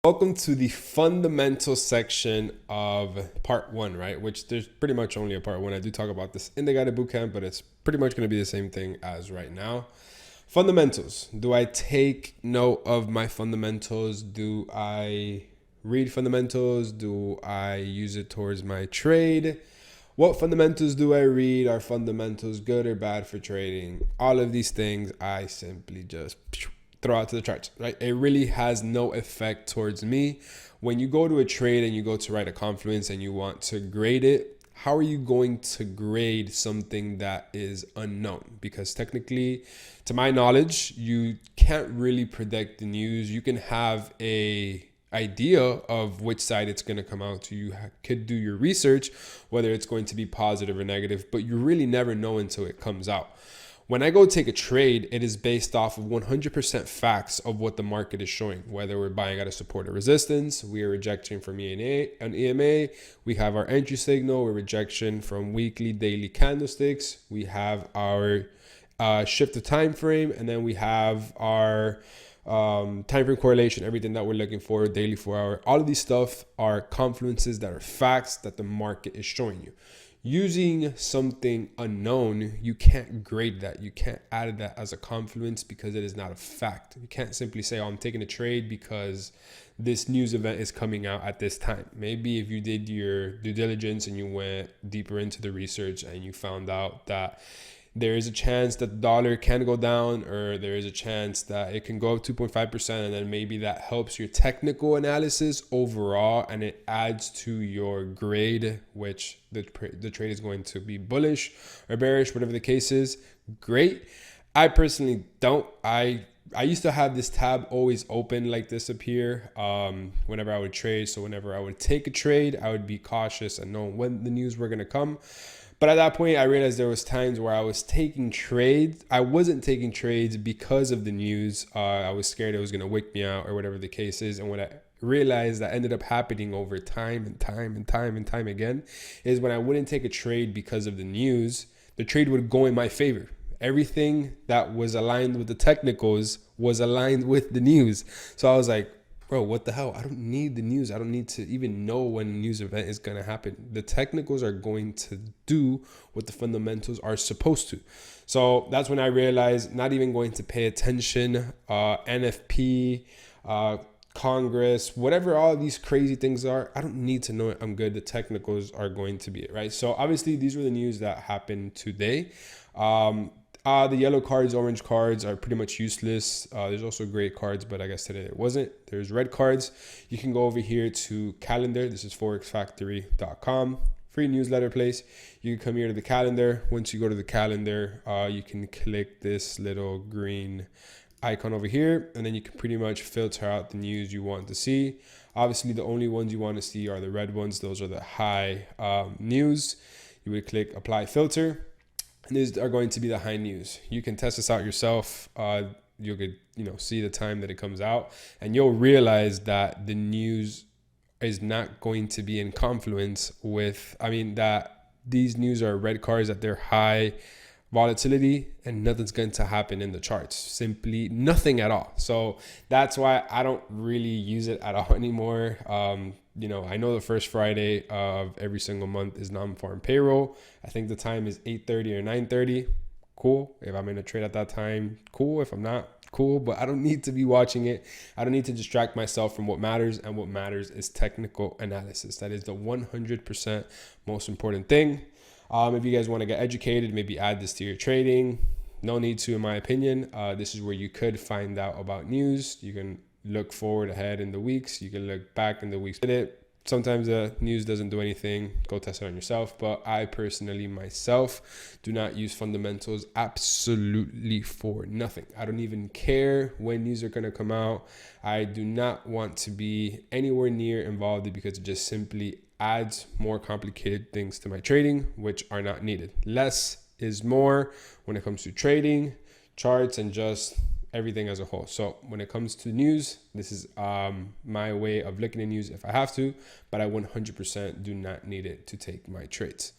Welcome to the fundamental section of part one, right? Which there's pretty much only a part one. I do talk about this in the guided bootcamp, but it's pretty much going to be the same thing as right now. Fundamentals. Do I take note of my fundamentals? Do I read fundamentals? Do I use it towards my trade? What fundamentals do I read? Are fundamentals good or bad for trading? All of these things I simply just throw out to the charts, right? It really has no effect towards me. When you go to a trade and you go to write a confluence and you want to grade it, how are you going to grade something that is unknown? Because technically, to my knowledge, you can't really predict the news. You can have a idea of which side it's going to come out to. You could do your research, whether it's going to be positive or negative, but you really never know until it comes out. When I go take a trade, it is based off of 100% facts of what the market is showing, whether we're buying at a support or resistance, we are rejecting from EMA, we have our entry signal, we're rejection from weekly, daily candlesticks, we have our shift of time frame, and then we have our time frame correlation, everything that we're looking for, daily, 4 hour. All of these stuff are confluences that are facts that the market is showing you. Using something unknown, you can't grade that. You can't add that as a confluence because it is not a fact. You can't simply say, oh, I'm taking a trade because this news event is coming out at this time. Maybe if you did your due diligence and you went deeper into the research and you found out that there is a chance that the dollar can go down, or there is a chance that it can go up 2.5%, and then maybe that helps your technical analysis overall and it adds to your grade, which the trade is going to be bullish or bearish, whatever the case is. Great. I personally don't. I used to have this tab always open like this up here whenever I would trade. So whenever I would take a trade, I would be cautious and know when the news were going to come. But at that point, I realized there was times where I was taking trades. I wasn't taking trades because of the news. I was scared it was going to wick me out or whatever the case is. And what I realized that ended up happening over time again is when I wouldn't take a trade because of the news, the trade would go in my favor. Everything that was aligned with the technicals was aligned with the news. So I was like, bro, what the hell? I don't need the news. I don't need to even know when a news event is going to happen. The technicals are going to do what the fundamentals are supposed to. So that's when I realized not even going to pay attention, NFP, Congress, whatever all these crazy things are, I don't need to know it. I'm good. The technicals are going to be it, right? So obviously these were the news that happened today. The yellow cards, orange cards are pretty much useless. There's also gray cards, but I guess today there wasn't. There's red cards. You can go over here to calendar. This is forexfactory.com. Free newsletter place. You can come here to the calendar. Once you go to the calendar, you can click this little green icon over here, and then you can pretty much filter out the news you want to see. Obviously, the only ones you want to see are the red ones. Those are the high news. You would click apply filter. And these are going to be the high news. You can test this out yourself. You could, see the time that it comes out, and you'll realize that the news is not going to be in confluence with, that these news are red cards, that they're high volatility, and nothing's going to happen in the charts. Simply nothing at all. So that's why I don't really use it at all anymore. I know the first Friday of every single month is non-farm payroll. I think the time is 8:30 or 9:30. Cool. If I'm in a trade at that time, cool. If I'm not, cool. But I don't need to be watching it. I don't need to distract myself from what matters. And what matters is technical analysis. That is the 100% most important thing. If you guys want to get educated, maybe add this to your trading. No need to, in my opinion. This is where you could find out about news. You can look forward ahead in the weeks. You can look back in the weeks. Sometimes the news doesn't do anything. Go test it on yourself. But I personally, myself, do not use fundamentals absolutely for nothing. I don't even care when news are going to come out. I do not want to be anywhere near involved because it just simply adds more complicated things to my trading, which are not needed. Less is more when it comes to trading, charts, and just everything as a whole. So when it comes to news, this is my way of looking at news if I have to, but I 100% do not need it to take my trades.